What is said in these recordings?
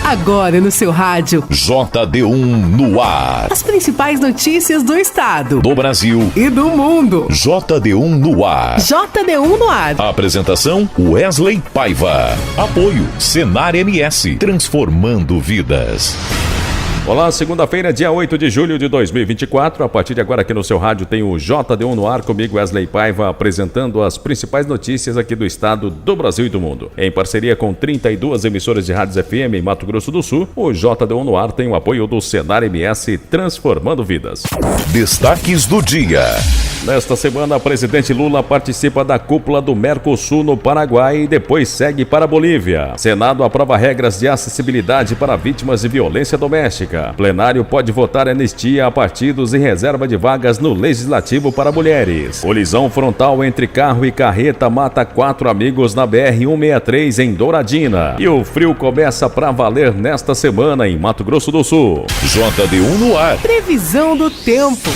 Agora no seu rádio. JD1 no ar. As principais notícias do estado, do Brasil e do mundo. JD1 no ar. JD1 no ar. Apresentação Wesley Paiva. Apoio Senar MS. Transformando vidas. Olá, segunda-feira, dia 8 de julho de 2024. A partir de agora aqui no seu rádio tem o JD1 no ar, comigo Wesley Paiva, apresentando as principais notícias aqui do estado, do Brasil e do mundo. Em parceria com 32 emissoras de rádios FM em Mato Grosso do Sul, o JD1 no ar tem o apoio do Senar MS, transformando vidas. Destaques do dia. Nesta semana, o presidente Lula participa da cúpula do Mercosul no Paraguai e depois segue para a Bolívia. Senado aprova regras de acessibilidade para vítimas de violência doméstica. Plenário pode votar anistia a partidos e reserva de vagas no Legislativo para mulheres. Colisão frontal entre carro e carreta mata 4 amigos na BR-163 em Douradina. E o frio começa para valer nesta semana em Mato Grosso do Sul. JD1 no ar. Previsão do tempo.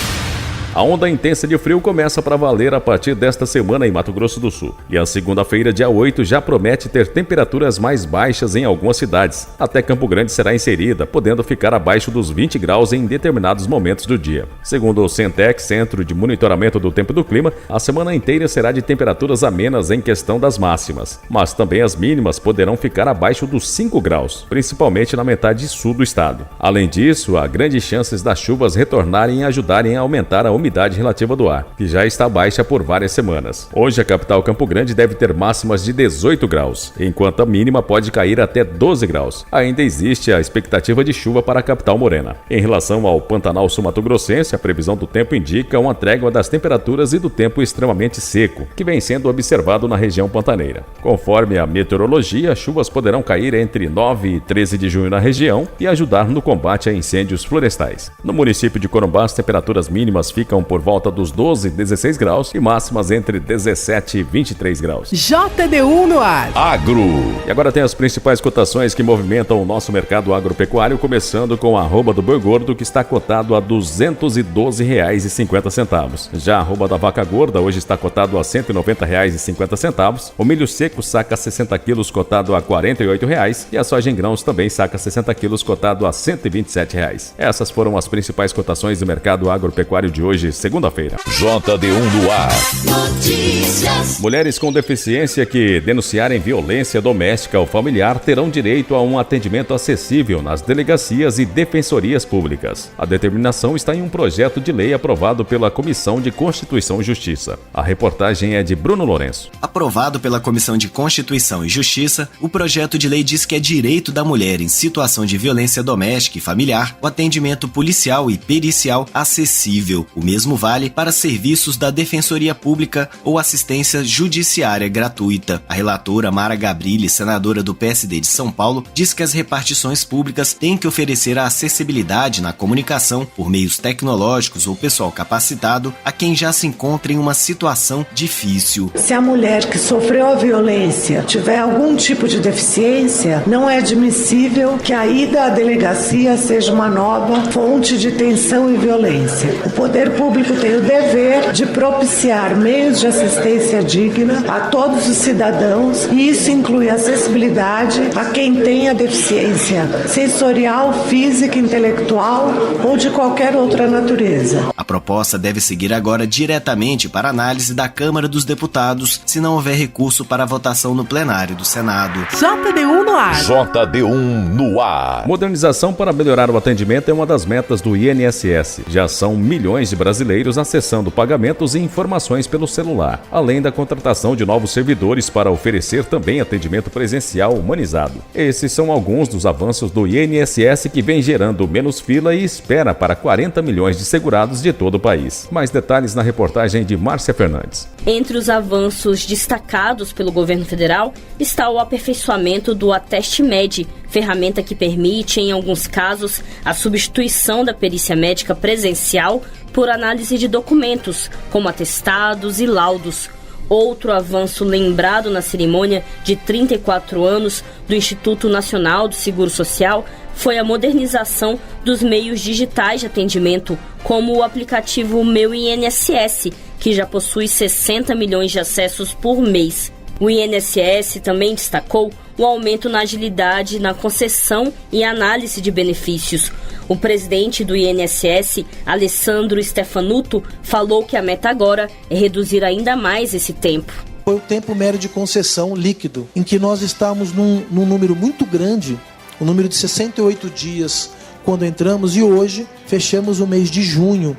A onda intensa de frio começa para valer a partir desta semana em Mato Grosso do Sul. E a segunda-feira, dia 8, já promete ter temperaturas mais baixas em algumas cidades. Até Campo Grande será inserida, podendo ficar abaixo dos 20 graus em determinados momentos do dia. Segundo o Centec, Centro de Monitoramento do Tempo e do Clima, a semana inteira será de temperaturas amenas em questão das máximas. Mas também as mínimas poderão ficar abaixo dos 5 graus, principalmente na metade sul do estado. Além disso, há grandes chances das chuvas retornarem e ajudarem a aumentar a umidade relativa do ar, que já está baixa por várias semanas. Hoje a capital Campo Grande deve ter máximas de 18 graus, enquanto a mínima pode cair até 12 graus. Ainda existe a expectativa de chuva para a capital morena. Em relação ao Pantanal Sul-Mato-Grossense, a previsão do tempo indica uma trégua das temperaturas e do tempo extremamente seco, que vem sendo observado na região pantaneira. Conforme a meteorologia, chuvas poderão cair entre 9 e 13 de junho na região e ajudar no combate a incêndios florestais. No município de Corumbá, as temperaturas mínimas ficam por volta dos 12 e 16 graus e máximas entre 17 e 23 graus. JD1 no ar. Agro. E agora tem as principais cotações que movimentam o nosso mercado agropecuário, começando com a arroba do boi gordo, que está cotado a R$ 212,50. Já a arroba da vaca gorda hoje está cotado a R$ 190,50. O milho seco saca 60 quilos cotado a R$ 48,00 e a soja em grãos também saca 60 quilos cotado a R$ 127,00. Essas foram as principais cotações do mercado agropecuário de hoje, segunda-feira. JD1 no ar. Notícias. Mulheres com deficiência que denunciarem violência doméstica ou familiar terão direito a um atendimento acessível nas delegacias e defensorias públicas. A determinação está em um projeto de lei aprovado pela Comissão de Constituição e Justiça. A reportagem é de Bruno Lourenço. Aprovado pela Comissão de Constituição e Justiça, o projeto de lei diz que é direito da mulher em situação de violência doméstica e familiar o atendimento policial e pericial acessível. O mesmo vale para serviços da Defensoria Pública ou assistência judiciária gratuita. A relatora Mara Gabrilli, senadora do PSD de São Paulo, diz que as repartições públicas têm que oferecer a acessibilidade na comunicação por meios tecnológicos ou pessoal capacitado a quem já se encontra em uma situação difícil. Se a mulher que sofreu a violência tiver algum tipo de deficiência, não é admissível que a ida à delegacia seja uma nova fonte de tensão e violência. O poder público tem o dever de propiciar meios de assistência digna a todos os cidadãos, e isso inclui acessibilidade a quem tenha deficiência sensorial, física, intelectual ou de qualquer outra natureza. A proposta deve seguir agora diretamente para análise da Câmara dos Deputados, se não houver recurso para votação no plenário do Senado. JD1 no ar. JD1 no ar. Modernização para melhorar o atendimento é uma das metas do INSS. Já são milhões de brasileiros acessando pagamentos e informações pelo celular, além da contratação de novos servidores para oferecer também atendimento presencial humanizado. Esses são alguns dos avanços do INSS, que vem gerando menos fila e espera para 40 milhões de segurados de todo o país. Mais detalhes na reportagem de Márcia Fernandes. Entre os avanços destacados pelo governo federal está o aperfeiçoamento do AtesteMed, ferramenta que permite, em alguns casos, a substituição da perícia médica presencial por análise de documentos, como atestados e laudos. Outro avanço lembrado na cerimônia de 34 anos do Instituto Nacional do Seguro Social foi a modernização dos meios digitais de atendimento, como o aplicativo Meu INSS, que já possui 60 milhões de acessos por mês. O INSS também destacou o aumento na agilidade na concessão e análise de benefícios. O presidente do INSS, Alessandro Stefanuto, falou que a meta agora é reduzir ainda mais esse tempo. Foi o tempo médio de concessão líquido, em que nós estávamos num número muito grande, o número de 68 dias quando entramos, e hoje fechamos o mês de junho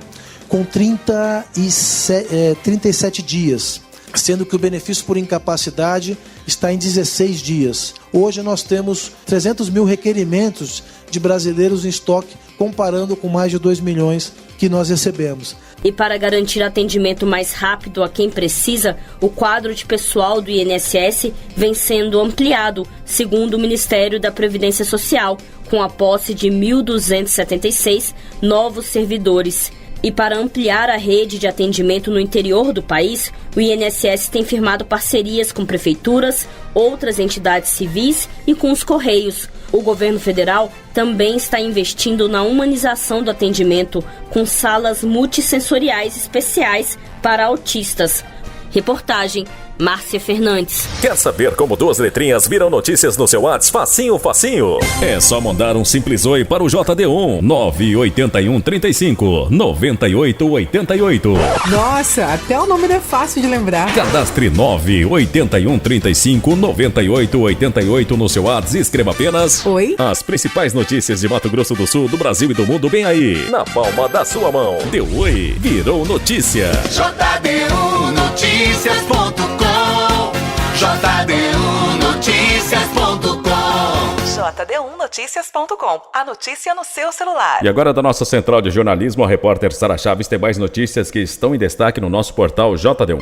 com 37 dias, sendo que o benefício por incapacidade está em 16 dias. Hoje nós temos 300 mil requerimentos de brasileiros em estoque, comparando com mais de 2 milhões que nós recebemos. E para garantir atendimento mais rápido a quem precisa, o quadro de pessoal do INSS vem sendo ampliado, segundo o Ministério da Previdência Social, com a posse de 1.276 novos servidores. E para ampliar a rede de atendimento no interior do país, o INSS tem firmado parcerias com prefeituras, outras entidades civis e com os Correios. O governo federal também está investindo na humanização do atendimento, com salas multissensoriais especiais para autistas. Reportagem Márcia Fernandes. Quer saber como 2 letrinhas viram notícias no seu WhatsApp? Facinho, facinho. É só mandar um simples oi para o JD1 981 35 98 88. Nossa, até o nome é fácil de lembrar. Cadastre 981 35 98 88 no seu WhatsApp e escreva apenas Oi. As principais notícias de Mato Grosso do Sul, do Brasil e do mundo bem aí, na palma da sua mão. Deu oi, virou notícia. JD1Noticias.com JD1Noticias.com JD1Noticias.com. A notícia no seu celular. E agora da nossa central de jornalismo, a repórter Sara Chaves tem mais notícias que estão em destaque no nosso portal JD1.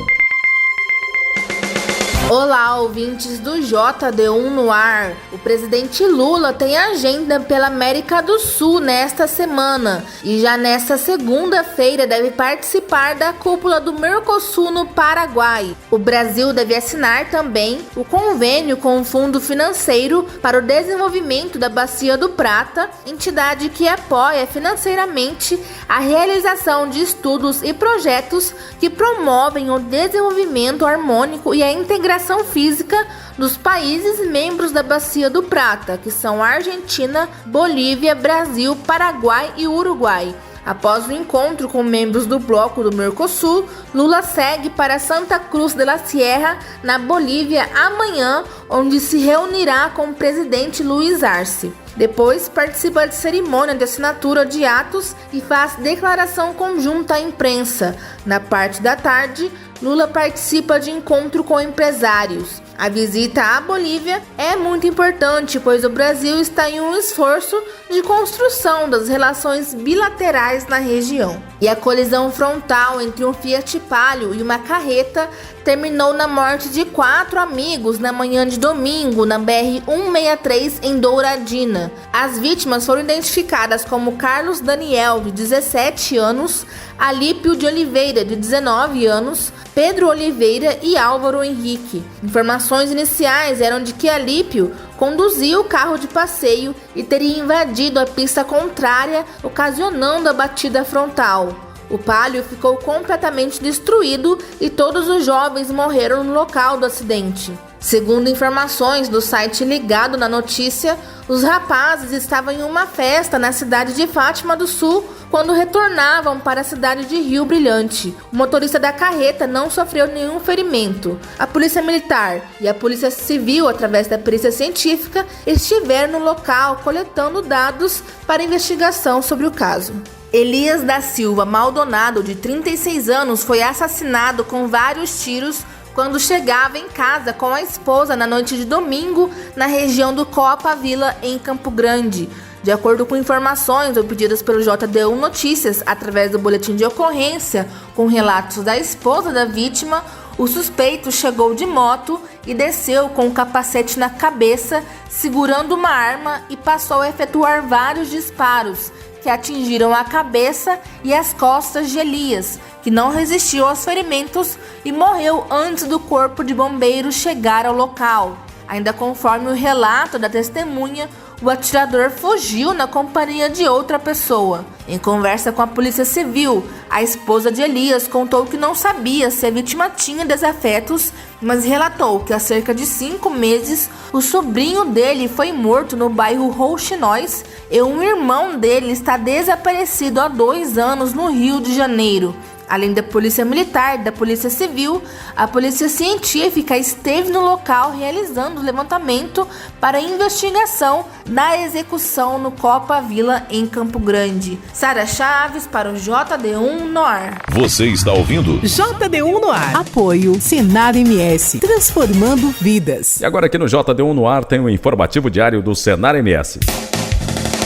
Olá, ouvintes do JD1 no ar. O presidente Lula tem agenda pela América do Sul nesta semana e já nesta segunda-feira deve participar da cúpula do Mercosul no Paraguai. O Brasil deve assinar também o convênio com o Fundo Financeiro para o Desenvolvimento da Bacia do Prata, entidade que apoia financeiramente a realização de estudos e projetos que promovem o desenvolvimento harmônico e a integração física dos países membros da Bacia do Prata, que são Argentina, Bolívia, Brasil, Paraguai e Uruguai. Após o encontro com membros do bloco do Mercosul, Lula segue para Santa Cruz de la Sierra, na Bolívia, amanhã, onde se reunirá com o presidente Luiz Arce. Depois, participa de cerimônia de assinatura de atos e faz declaração conjunta à imprensa. Na parte da tarde, Lula participa de encontro com empresários. A visita à Bolívia é muito importante, pois o Brasil está em um esforço de construção das relações bilaterais na região. E a colisão frontal entre um Fiat Palio e uma carreta terminou na morte de 4 amigos na manhã de domingo na BR-163 em Douradina. As vítimas foram identificadas como Carlos Daniel, de 17 anos, Alípio de Oliveira, de 19 anos, Pedro Oliveira e Álvaro Henrique. Informações iniciais eram de que Alípio conduzia o carro de passeio e teria invadido a pista contrária, ocasionando a batida frontal. O Palio ficou completamente destruído e todos os jovens morreram no local do acidente. Segundo informações do site ligado na notícia, os rapazes estavam em uma festa na cidade de Fátima do Sul quando retornavam para a cidade de Rio Brilhante. O motorista da carreta não sofreu nenhum ferimento. A Polícia Militar e a Polícia Civil, através da perícia científica, estiveram no local coletando dados para investigação sobre o caso. Elias da Silva Maldonado, de 36 anos, foi assassinado com vários tiros quando chegava em casa com a esposa na noite de domingo na região do Copa Vila, em Campo Grande. De acordo com informações obtidas pelo JD1 Notícias, através do boletim de ocorrência com relatos da esposa da vítima, o suspeito chegou de moto e desceu com um capacete na cabeça, segurando uma arma, e passou a efetuar vários disparos que atingiram a cabeça e as costas de Elias, que não resistiu aos ferimentos e morreu antes do corpo de bombeiros chegar ao local. Ainda conforme o relato da testemunha, o atirador fugiu na companhia de outra pessoa. Em conversa com a Polícia Civil, a esposa de Elias contou que não sabia se a vítima tinha desafetos, mas relatou que há cerca de 5 meses o sobrinho dele foi morto no bairro Rouxinóis e um irmão dele está desaparecido há 2 anos no Rio de Janeiro. Além da Polícia Militar e da Polícia Civil, a Polícia Científica esteve no local realizando o levantamento para investigação da execução no Copa Vila, em Campo Grande. Sara Chaves para o JD1 no ar. Você está ouvindo? JD1 no ar. Apoio Senar MS, transformando vidas. E agora aqui no JD1 no ar tem o informativo diário do Senar MS.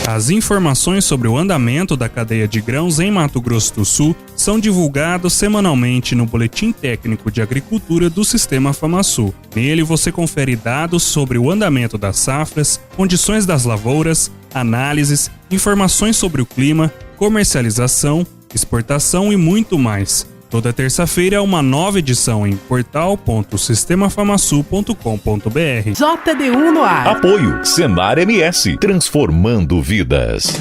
As informações sobre o andamento da cadeia de grãos em Mato Grosso do Sul são divulgadas semanalmente no Boletim Técnico de Agricultura do Sistema FamaSul. Nele você confere dados sobre o andamento das safras, condições das lavouras, análises, informações sobre o clima, comercialização, exportação e muito mais. Toda terça-feira uma nova edição em portal.sistemafamasul.com.br. JD1 no ar. Apoio Senar MS, transformando vidas.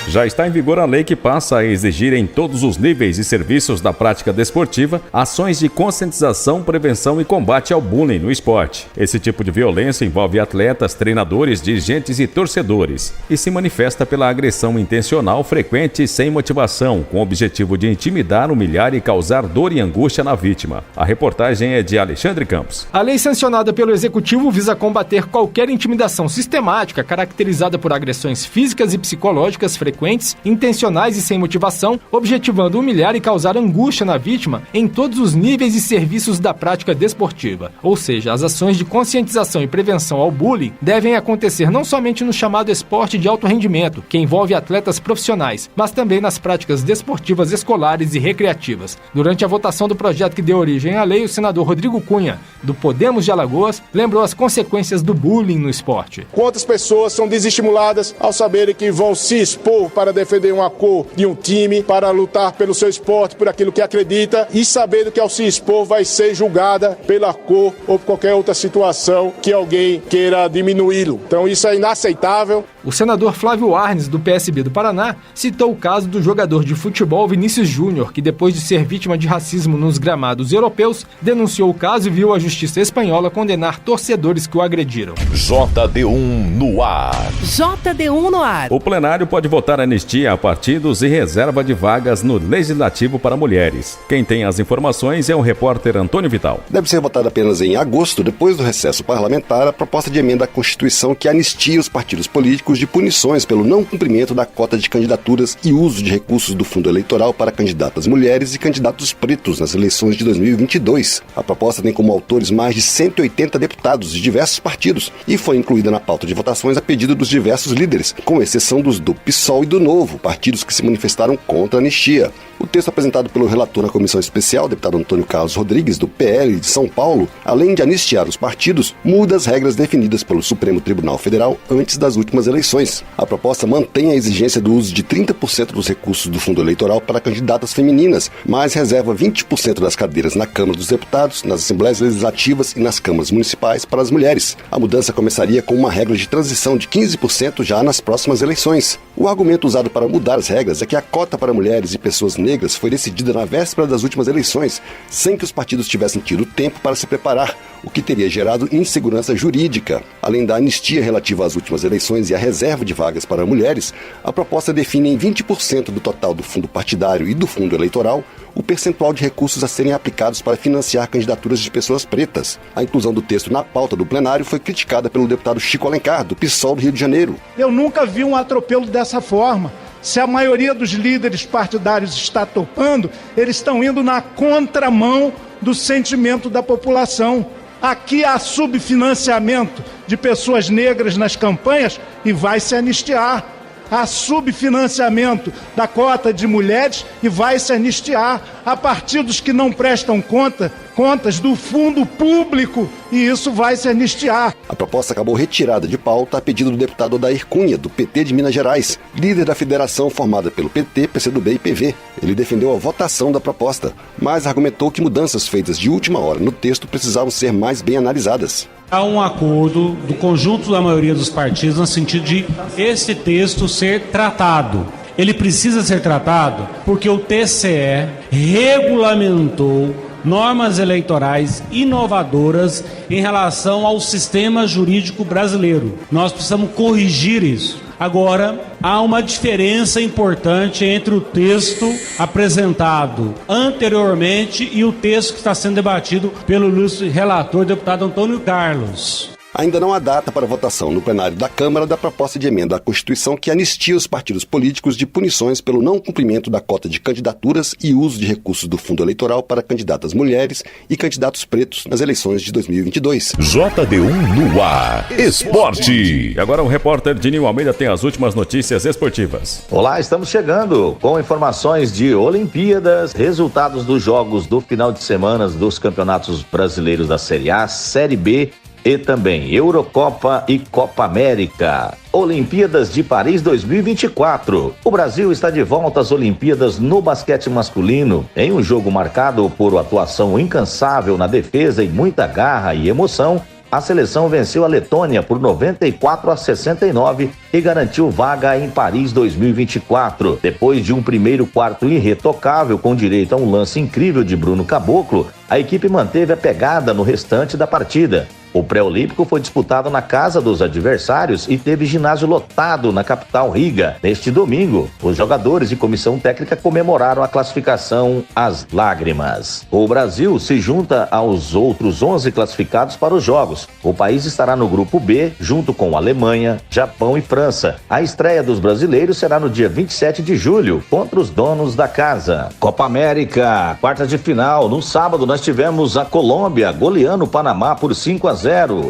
Já está em vigor a lei que passa a exigir em todos os níveis e serviços da prática desportiva ações de conscientização, prevenção e combate ao bullying no esporte. Esse tipo de violência envolve atletas, treinadores, dirigentes e torcedores e se manifesta pela agressão intencional, frequente e sem motivação, com o objetivo de intimidar, humilhar e causar dor e angústia na vítima. A reportagem é de Alexandre Campos. A lei sancionada pelo Executivo visa combater qualquer intimidação sistemática caracterizada por agressões físicas e psicológicas frequentes, intencionais e sem motivação, objetivando humilhar e causar angústia na vítima em todos os níveis e serviços da prática desportiva. Ou seja, as ações de conscientização e prevenção ao bullying devem acontecer não somente no chamado esporte de alto rendimento, que envolve atletas profissionais, mas também nas práticas desportivas escolares e recreativas. Durante a votação do projeto que deu origem à lei, o senador Rodrigo Cunha, do Podemos de Alagoas, lembrou as consequências do bullying no esporte. Quantas pessoas são desestimuladas ao saberem que vão se expor para defender uma cor de um time, para lutar pelo seu esporte, por aquilo que acredita, e sabendo que ao se expor vai ser julgada pela cor ou por qualquer outra situação que alguém queira diminuí-lo. Então isso é inaceitável. O senador Flávio Arnes, do PSB do Paraná, citou o caso do jogador de futebol Vinícius Júnior, que depois de ser vítima de racismo nos gramados europeus, denunciou o caso e viu a justiça espanhola condenar torcedores que o agrediram. JD1 no ar. JD1 no ar. O plenário pode votar anistia a partidos e reserva de vagas no Legislativo para mulheres. Quem tem as informações é o repórter Antônio Vital. Deve ser votada apenas em agosto, depois do recesso parlamentar, a proposta de emenda à Constituição que anistia os partidos políticos de punições pelo não cumprimento da cota de candidaturas e uso de recursos do fundo eleitoral para candidatas mulheres e candidatos pretos nas eleições de 2022. A proposta tem como autores mais de 180 deputados de diversos partidos e foi incluída na pauta de votações a pedido dos diversos líderes, com exceção dos do PSOL e do Novo, partidos que se manifestaram contra a anistia. O texto apresentado pelo relator na comissão especial, deputado Antônio Carlos Rodrigues, do PL de São Paulo, além de anistiar os partidos, muda as regras definidas pelo Supremo Tribunal Federal antes das últimas eleições. A proposta mantém a exigência do uso de 30% dos recursos do fundo eleitoral para candidatas femininas, mas reserva 20% das cadeiras na Câmara dos Deputados, nas Assembleias Legislativas e nas câmaras municipais para as mulheres. A mudança começaria com uma regra de transição de 15% já nas próximas eleições. O argumento usado para mudar as regras é que a cota para mulheres e pessoas negras foi decidida na véspera das últimas eleições, sem que os partidos tivessem tido tempo para se preparar, o que teria gerado insegurança jurídica. Além da anistia relativa às últimas eleições e a reserva de vagas para mulheres, a proposta define em 20% do total do fundo partidário e do fundo eleitoral o percentual de recursos a serem aplicados para financiar candidaturas de pessoas pretas. A inclusão do texto na pauta do plenário foi criticada pelo deputado Chico Alencar, do PSOL do Rio de Janeiro. Eu nunca vi um atropelo dessa forma. Se a maioria dos líderes partidários está topando, eles estão indo na contramão do sentimento da população. Aqui há subfinanciamento de pessoas negras nas campanhas e vai se anistiar. Há subfinanciamento da cota de mulheres e vai se anistiar. Há partidos que não prestam contas do fundo público e isso vai se anistiar. A proposta acabou retirada de pauta a pedido do deputado Odair Cunha, do PT de Minas Gerais, líder da federação formada pelo PT, PCdoB e PV. Ele defendeu a votação da proposta, mas argumentou que mudanças feitas de última hora no texto precisavam ser mais bem analisadas. Há um acordo do conjunto da maioria dos partidos no sentido de esse texto ser tratado. Ele precisa ser tratado porque o TCE regulamentou normas eleitorais inovadoras em relação ao sistema jurídico brasileiro. Nós precisamos corrigir isso. Agora, há uma diferença importante entre o texto apresentado anteriormente e o texto que está sendo debatido pelo ilustre relator, deputado Antônio Carlos. Ainda não há data para votação no plenário da Câmara da proposta de emenda à Constituição que anistia os partidos políticos de punições pelo não cumprimento da cota de candidaturas e uso de recursos do fundo eleitoral para candidatas mulheres e candidatos pretos nas eleições de 2022. JD1 no ar. Esporte. E agora o repórter Dininho Almeida tem as últimas notícias esportivas. Olá, estamos chegando com informações de Olimpíadas, resultados dos jogos do final de semana dos campeonatos brasileiros da Série A, Série B, e também Eurocopa e Copa América. Olimpíadas de Paris 2024. O Brasil está de volta às Olimpíadas no basquete masculino. Em um jogo marcado por atuação incansável na defesa e muita garra e emoção, a seleção venceu a Letônia por 94-69 e garantiu vaga em Paris 2024. Depois de um primeiro quarto irretocável com direito a um lance incrível de Bruno Caboclo, a equipe manteve a pegada no restante da partida. O pré-olímpico foi disputado na casa dos adversários e teve ginásio lotado na capital Riga. Neste domingo, os jogadores e comissão técnica comemoraram a classificação às lágrimas. O Brasil se junta aos outros 11 classificados para os jogos. O país estará no grupo B, junto com Alemanha, Japão e França. A estreia dos brasileiros será no dia 27 de julho, contra os donos da casa. Copa América, quartas de final. No sábado, nós tivemos a Colômbia goleando o Panamá por 5-0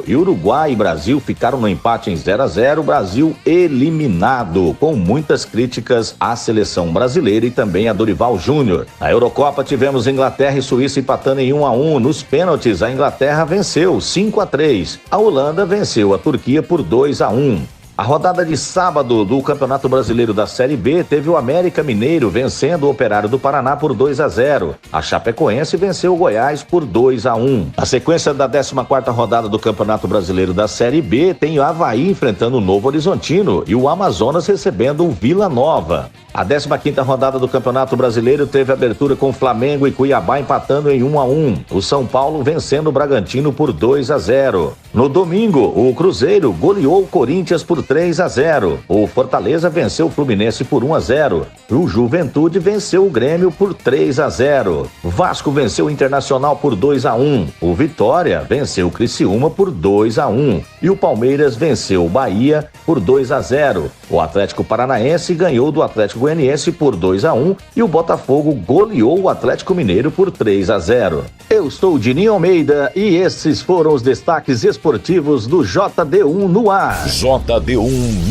e Uruguai e Brasil ficaram no empate em 0-0, Brasil eliminado, com muitas críticas à seleção brasileira e também a Dorival Júnior. Na Eurocopa tivemos Inglaterra e Suíça empatando em 1-1, nos pênaltis a Inglaterra venceu 5-3, a Holanda venceu a Turquia por 2-1. A rodada de sábado do Campeonato Brasileiro da Série B teve o América Mineiro vencendo o Operário do Paraná por 2-0. A Chapecoense venceu o Goiás por 2-1. Na sequência da 14ª rodada do Campeonato Brasileiro da Série B, tem o Avaí enfrentando o Novo Horizontino e o Amazonas recebendo o Vila Nova. A 15ª rodada do Campeonato Brasileiro teve abertura com Flamengo e Cuiabá empatando em 1-1. O São Paulo vencendo o Bragantino por 2-0. No domingo, o Cruzeiro goleou o Corinthians por 3-0. O Fortaleza venceu o Fluminense por 1-0. O Juventude venceu o Grêmio por 3-0. Vasco venceu o Internacional por 2-1. O Vitória venceu o Criciúma por 2-1. E o Palmeiras venceu o Bahia por 2-0. O Atlético Paranaense ganhou do Atlético Goianiense por 2-1 e o Botafogo goleou o Atlético Mineiro por 3-0. Eu sou Dininho Almeida e esses foram os destaques esportivos do JD1 no ar. JD1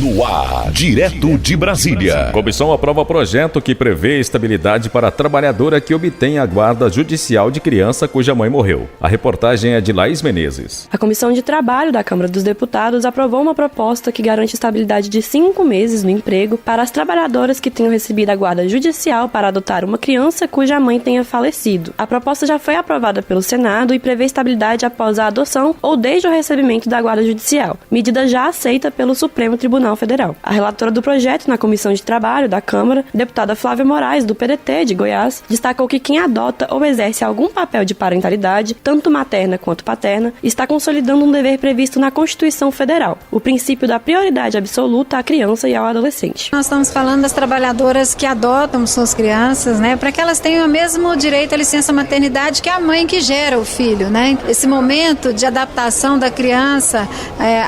no ar, direto de Brasília. A comissão aprova projeto que prevê estabilidade para a trabalhadora que obtém a guarda judicial de criança cuja mãe morreu. A reportagem é de Laís Menezes. A Comissão de Trabalho da Câmara dos Deputados aprovou uma proposta que garante estabilidade de 5 meses no emprego para as trabalhadoras que tenham recebido a guarda judicial para adotar uma criança cuja mãe tenha falecido. A proposta já foi aprovada pelo Senado e prevê estabilidade após a adoção ou desde o recebimento da guarda judicial, medida já aceita pelo Supremo Tribunal Federal. A relatora do projeto na Comissão de Trabalho da Câmara, deputada Flávia Moraes, do PDT de Goiás, destacou que quem adota ou exerce algum papel de parentalidade, tanto materna quanto paterna, está consolidando um dever previsto na Constituição Federal, o princípio da prioridade absoluta à criança e ao adolescente. Nós estamos falando das trabalhadoras que adotam suas crianças, né, para que elas tenham o mesmo direito à licença maternidade que a mãe que gera o filho, né? Esse momento de adaptação da criança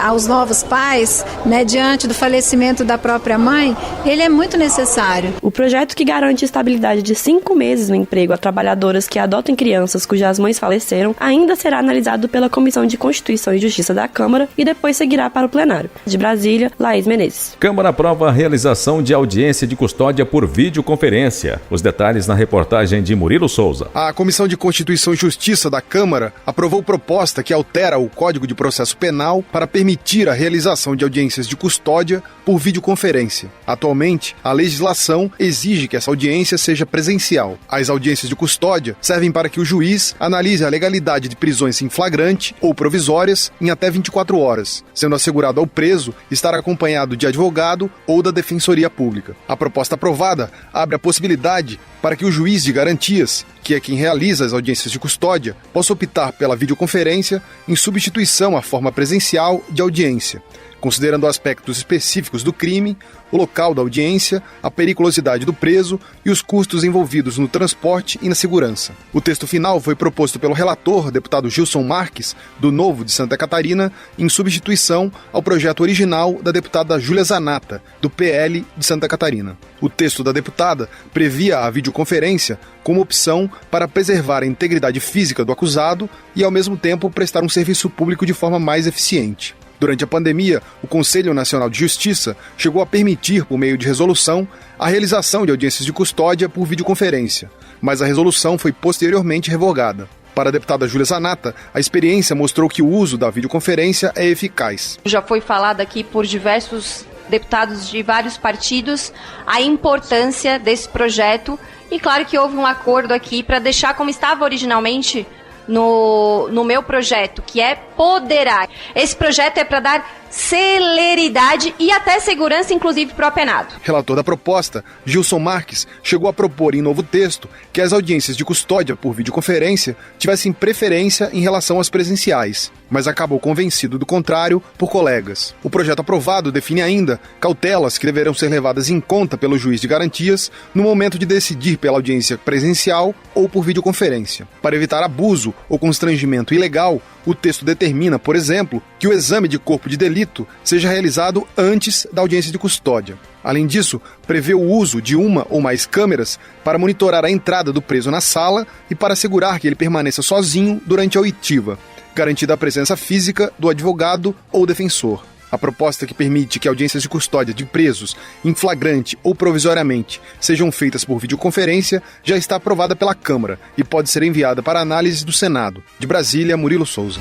aos novos pais, né, diante do falecimento da própria mãe, ele é muito necessário. O projeto que garante estabilidade de 5 meses no emprego a trabalhadoras que adotem crianças cujas mães faleceram ainda será analisado pela Comissão de Constituição e Justiça da Câmara e depois seguirá para o plenário. De Brasília, Laís Menezes. Câmara aprova a realização de audiência de custódia por videoconferência. Os detalhes na reportagem de Murilo Souza. A Comissão de Constituição e Justiça da Câmara aprovou proposta que altera o Código de Processo Penal para permitir a realização de audiências audiências de custódia por videoconferência. Atualmente, a legislação exige que essa audiência seja presencial. As audiências de custódia servem para que o juiz analise a legalidade de prisões em flagrante ou provisórias em até 24 horas, sendo assegurado ao preso estar acompanhado de advogado ou da Defensoria Pública. A proposta aprovada abre a possibilidade para que o juiz de garantias, que é quem realiza as audiências de custódia, possa optar pela videoconferência em substituição à forma presencial de audiência, considerando aspectos específicos do crime, o local da audiência, a periculosidade do preso e os custos envolvidos no transporte e na segurança. O texto final foi proposto pelo relator, deputado Gilson Marques, do Novo de Santa Catarina, em substituição ao projeto original da deputada Júlia Zanata, do PL de Santa Catarina. O texto da deputada previa a videoconferência como opção para preservar a integridade física do acusado e, ao mesmo tempo, prestar um serviço público de forma mais eficiente. Durante a pandemia, o Conselho Nacional de Justiça chegou a permitir, por meio de resolução, a realização de audiências de custódia por videoconferência, mas a resolução foi posteriormente revogada. Para a deputada Júlia Zanata, a experiência mostrou que o uso da videoconferência é eficaz. Já foi falado aqui por diversos deputados de vários partidos a importância desse projeto e claro que houve um acordo aqui para deixar como estava originalmente no meu projeto, que é poderá. Esse projeto é para dar celeridade e até segurança, inclusive, para o apenado. Relator da proposta, Gilson Marques, chegou a propor em novo texto que as audiências de custódia por videoconferência tivessem preferência em relação às presenciais, mas acabou convencido do contrário por colegas. O projeto aprovado define ainda cautelas que deverão ser levadas em conta pelo juiz de garantias no momento de decidir pela audiência presencial ou por videoconferência. Para evitar abuso ou constrangimento ilegal, o texto determina, por exemplo, que o exame de corpo de delito seja realizado antes da audiência de custódia. Além disso, prevê o uso de uma ou mais câmeras para monitorar a entrada do preso na sala e para assegurar que ele permaneça sozinho durante a oitiva, garantida a presença física do advogado ou defensor. A proposta que permite que audiências de custódia de presos, em flagrante ou provisoriamente, sejam feitas por videoconferência, já está aprovada pela Câmara e pode ser enviada para análise do Senado. De Brasília, Murilo Souza.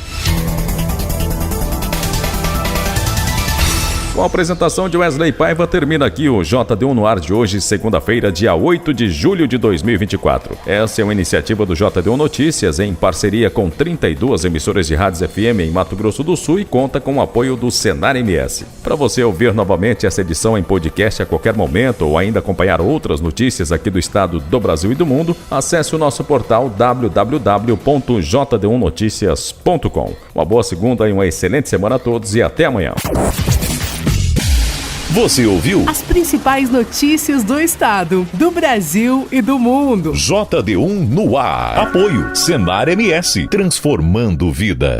Com a apresentação de Wesley Paiva, termina aqui o JD1 no ar de hoje, segunda-feira, dia 8 de julho de 2024. Essa é uma iniciativa do JD1 Notícias, em parceria com 32 emissoras de rádios FM em Mato Grosso do Sul e conta com o apoio do Senar MS. Para você ouvir novamente essa edição em podcast a qualquer momento ou ainda acompanhar outras notícias aqui do estado, do Brasil e do mundo, acesse o nosso portal www.jd1noticias.com. Uma boa segunda e uma excelente semana a todos e até amanhã. Você ouviu as principais notícias do estado, do Brasil e do mundo. JD1 no ar. Apoio Senar MS, transformando vidas.